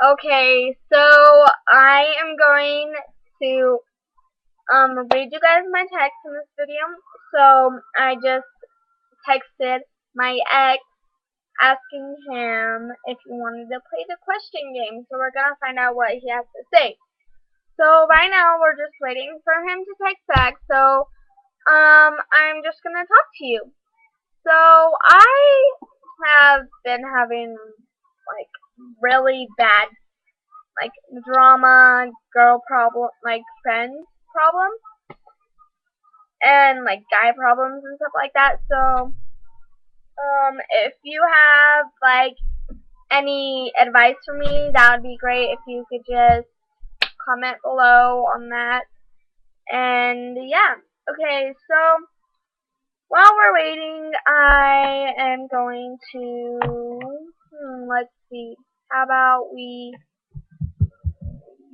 Okay, so I am going to read you guys my text in this video. So I just texted my ex asking him if he wanted to play the question game. So we're gonna find out what he has to say. So right now we're just waiting for him to text back. So I'm just gonna talk to you. So I have been having like really bad drama, girl problem, friends problems, and guy problems and stuff like that. So, if you have any advice for me, that would be great. If you could just comment below on that. And yeah, okay. So while we're waiting, I am going to let's see. How about we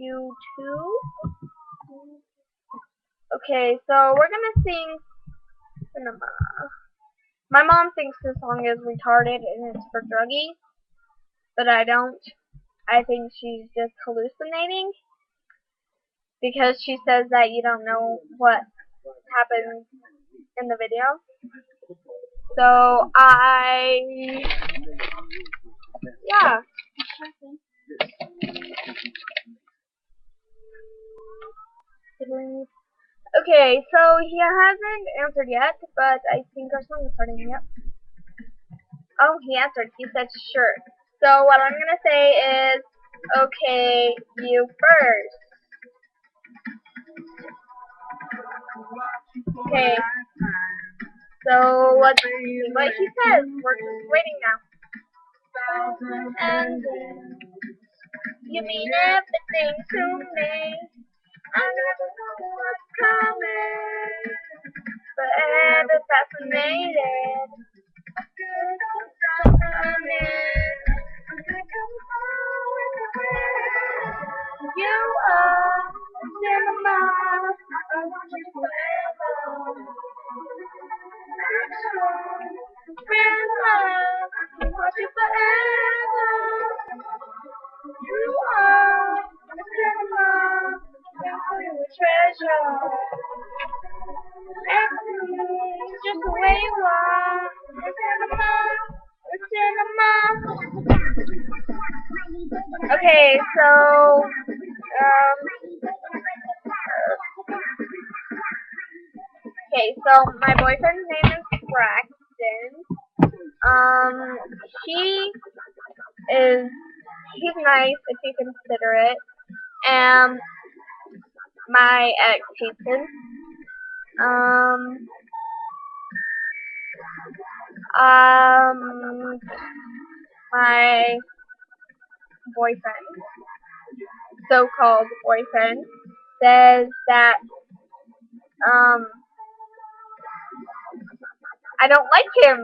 YouTube? Okay, so we're gonna sing cinema. My mom thinks this song is retarded and it's for druggies, but I don't. I think she's just hallucinating because she says that you don't know what happens in the video. So yeah. Okay, so he hasn't answered yet, but I think our song is starting. Yep. Oh, he answered. He said sure. So what I'm gonna say is, okay, you first. Okay. So let's see what he says. We're just waiting now. And you mean everything to me. I never know what's coming, but ever fascinated. You are cinema. I want you forever. Real love. I want you forever. You are cinema. I want you a treasure. Everything just the way you are. Cinema. Okay, so my boyfriend's name is Braxton. He he's nice if you consider it, and my ex hates him. My boyfriend, so-called boyfriend, says that I don't like him.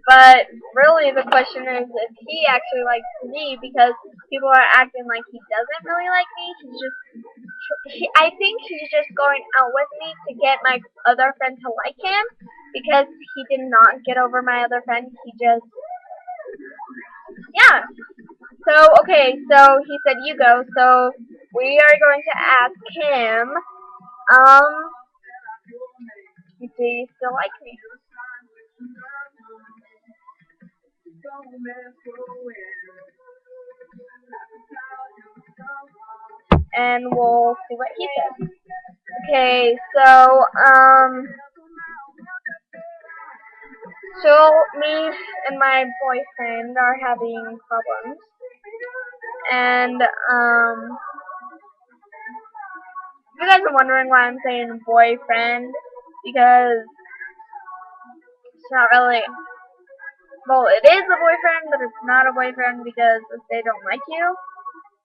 But really, the question is if he actually likes me, because people are acting like he doesn't really like me. I think he's just going out with me to get my other friend to like him, because he did not get over my other friend. He just, yeah. So, okay, so he said you go. So we are going to ask him, do you still like me? And we'll see what he says. Okay, so, me and my boyfriend are having problems. And, you guys are wondering why I'm saying boyfriend, because it's not really, well, it is a boyfriend, but it's not a boyfriend because they don't like you.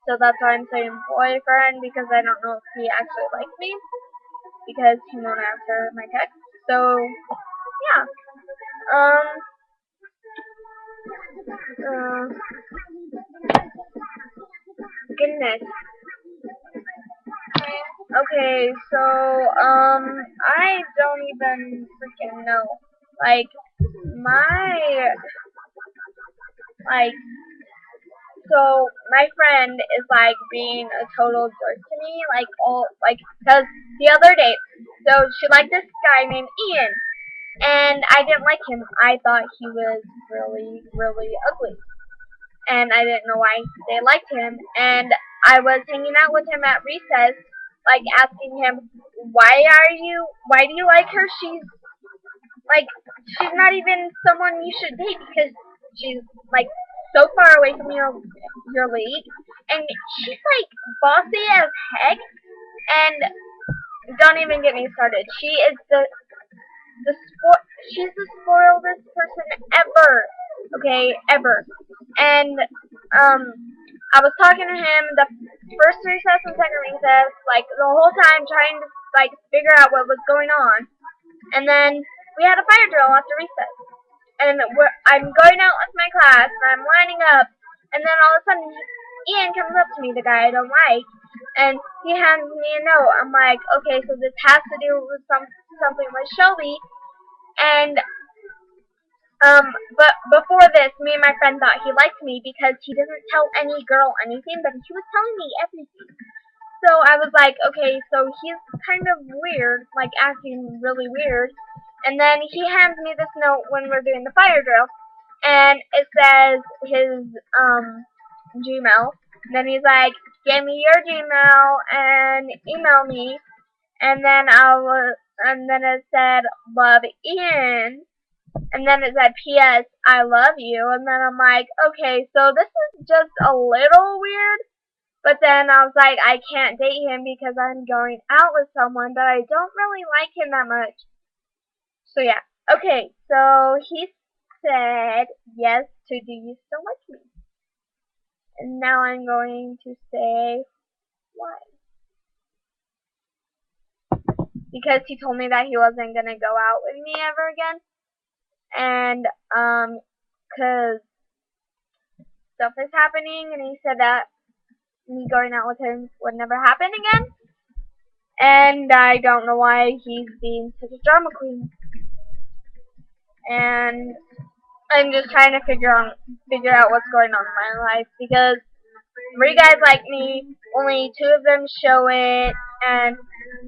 So that's why I'm saying boyfriend, because I don't know if he actually likes me, because he won't answer my text. So, yeah. Goodness. Okay, so, I don't even freaking know. so my friend is like being a total jerk to me, like all like because the other day, so she liked this guy named Ian, and I didn't like him. I thought he was really, really ugly, and I didn't know why they liked him. And I was hanging out with him at recess, like asking him, why do you like her? Like, she's not even someone you should date because she's like so far away from your league, and she's like bossy as heck. And don't even get me started. The sport. She's the spoiledest person ever. Okay, ever. And I was talking to him the first recess and second recess, like the whole time trying to like figure out what was going on. And then we had a fire drill after recess. And I'm going out with my class, and I'm lining up, and then all of a sudden, Ian comes up to me, the guy I don't like, and he hands me a note. I'm like, okay, so this has to do with something with Shelby, and but before this, me and my friend thought he liked me because he doesn't tell any girl anything, but he was telling me everything. So I was like, okay, so he's kind of weird, like acting really weird. And then he hands me this note when we're doing the fire drill, and it says his Gmail. And then he's like, give me your Gmail and email me. And then and then it said, love Ian. And then it said, P.S. I love you. And then I'm like, okay, so this is just a little weird. But then I was like, I can't date him because I'm going out with someone, but I don't really like him that much. So yeah. Okay, so he said yes to do you still like me? And now I'm going to say why. Because he told me that he wasn't going to go out with me ever again. And, 'cause stuff is happening, and he said that me going out with him would never happen again. And I don't know why he's being such a drama queen. And I'm just trying to figure out what's going on in my life because 3 guys like me, only 2 of them show it, and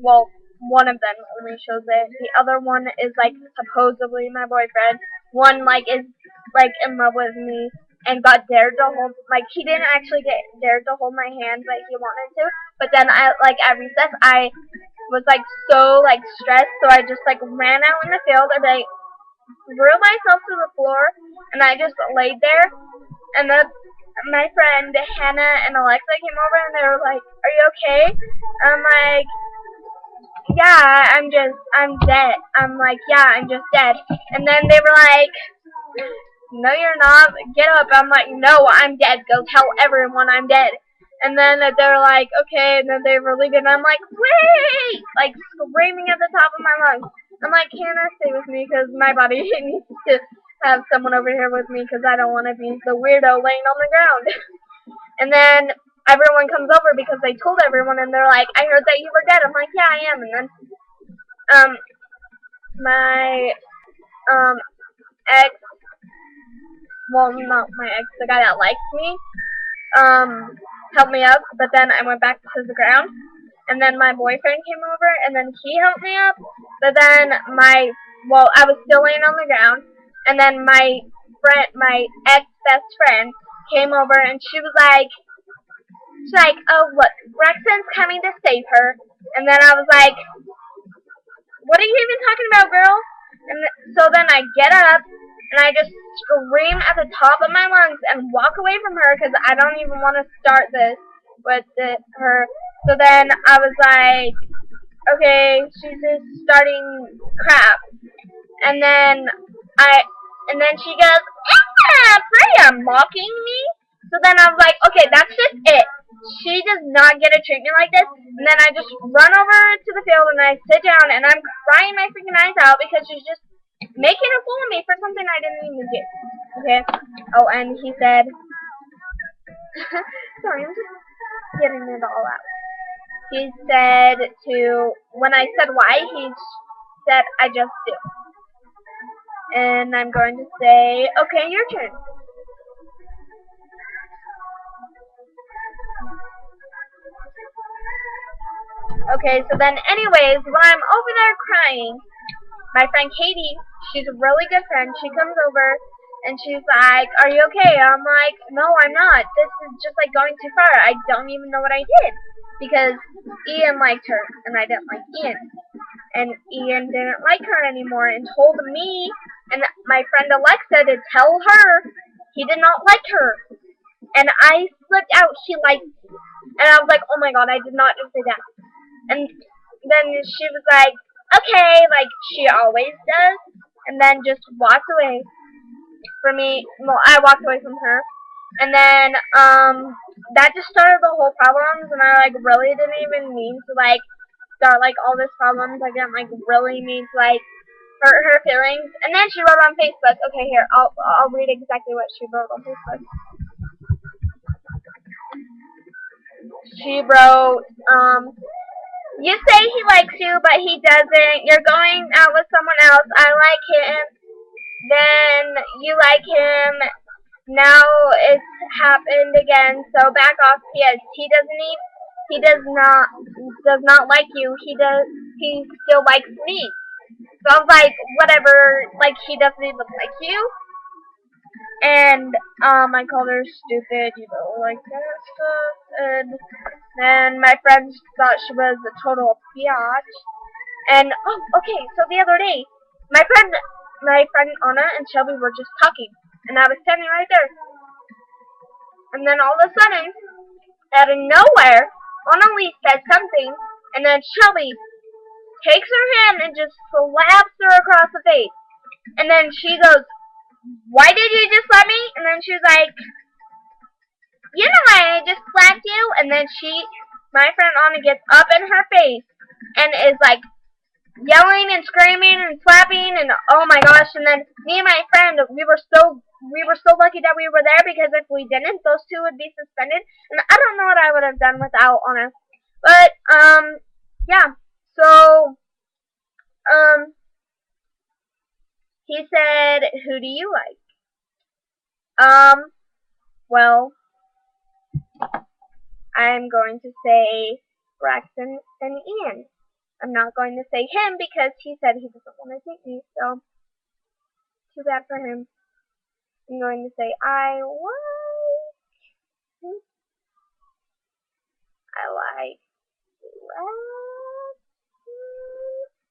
well, one of them only shows it. The other one is like supposedly my boyfriend. One like is like in love with me and got dared to hold, like he didn't actually get dared to hold my hand, but he wanted to. But then I like at recess I was like so like stressed, so I just like ran out in the field and I threw myself to the floor and I just laid there. And then my friend Hannah and Alexa came over and they were like, "Are you okay?" I'm like, "Yeah, I'm dead." I'm like, "Yeah, I'm just dead." And then they were like, "No, you're not. Get up." I'm like, "No, I'm dead. Go tell everyone I'm dead." And then they were like, "Okay." And then they were leaving. I'm like, "Wait!" Like screaming at the top of my lungs. I'm like, "Hannah, stay with me because my body needs to have someone over here with me because I don't want to be the weirdo laying on the ground." And then everyone comes over because they told everyone, and they're like, "I heard that you were dead." I'm like, "Yeah, I am." And then my ex, well, not my ex, the guy that likes me, helped me up, but then I went back to the ground. And then my boyfriend came over, and then he helped me up. But then I was still laying on the ground, and then my ex-best friend came over, and she's like, "Oh, look, Braxton's coming to save her." And then I was like, "What are you even talking about, girl?" And so then I get up, and I just scream at the top of my lungs and walk away from her because I don't even want to start this with her. So then I was like, okay, she's just starting crap. And then she goes, "Ah, Freya, mocking me?" So then I was like, okay, that's just it. She does not get to treat me like this. And then I just run over to the field and I sit down and I'm crying my freaking eyes out because she's just making a fool of me for something I didn't even do. Okay? Oh, and he said, sorry, I'm just getting it all out. He said when I said why, he said, "I just do." And I'm going to say, okay, your turn. Okay, so then anyways, when I'm over there crying, my friend Katie, she's a really good friend, she comes over and she's like, "Are you okay?" I'm like, "No, I'm not. This is just like going too far. I don't even know what I did." Because Ian liked her and I didn't like Ian. And Ian didn't like her anymore and told me and my friend Alexa to tell her he did not like her. And I slipped out, he liked me. And I was like, "Oh my god, I did not just say that." And then she was like, "Okay," like she always does. And then just walked away from me. Well, I walked away from her. And then, that just started the whole problems. And I, like, really didn't even mean to, like, start, like, all this problems. I didn't, like, really mean to, like, hurt her feelings. And then she wrote on Facebook. Okay, here, I'll read exactly what she wrote on Facebook. She wrote, "You say he likes you, but he doesn't. You're going out with someone else. I like him. Then you like him. Now it's happened again. So back off. Yes, he does not like you. He still likes me." So I was like, whatever, like he doesn't even like you. And I called her stupid, like that stuff. And then my friends thought she was a total biatch. And oh, okay, so the other day, my friend Anna and Shelby were just talking, and I was standing right there. And then all of a sudden, out of nowhere, Anna Lee said something, and then Shelby takes her hand and just slaps her across the face. And then she goes, "Why did you just slap me?" And then she's like, "You know why I just slapped you?" And then my friend Anna gets up in her face and is like yelling and screaming and slapping and oh my gosh. And then me and my friend, we were so lucky that we were there, because if we didn't, those two would be suspended. And I don't know what I would have done without Anna. But yeah. So he said, "Who do you like?" Well, I'm going to say Braxton and Ian. I'm not going to say him because he said he doesn't want to date me, so too bad for him. I'm going to say I like Braxton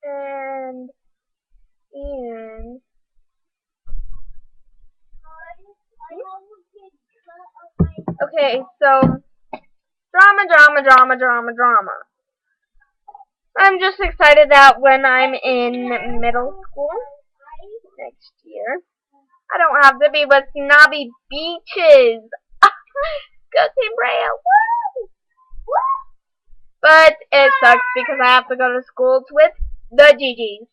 and Ian. Okay, so drama. I'm just excited that when I'm in middle school next year, I don't have to be with snobby beaches. Go Team Brea, woo! But it sucks because I have to go to schools with the GGs.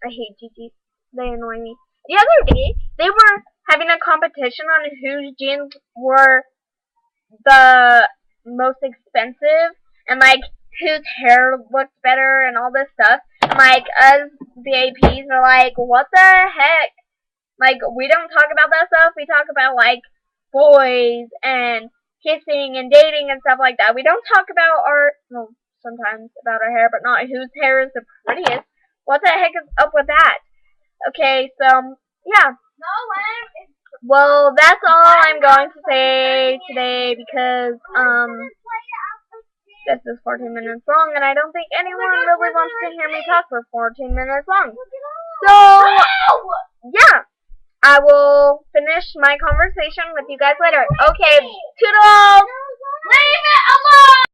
I hate GGs. They annoy me. The other day, they were having a competition on whose jeans were the most expensive and like whose hair looked better and all this stuff. And, like, us, the APs, are like, what the heck? Like, we don't talk about that stuff. We talk about, like, boys and kissing and dating and stuff like that. We don't talk about sometimes about our hair, but not whose hair is the prettiest. What the heck is up with that? Okay, so, yeah. Well, that's all I'm going to say today because, this is 14 minutes long, and I don't think anyone really wants to hear me talk for 14 minutes long. So, yeah. I will finish my conversation with you guys later. Okay, toodles! Leave it alone!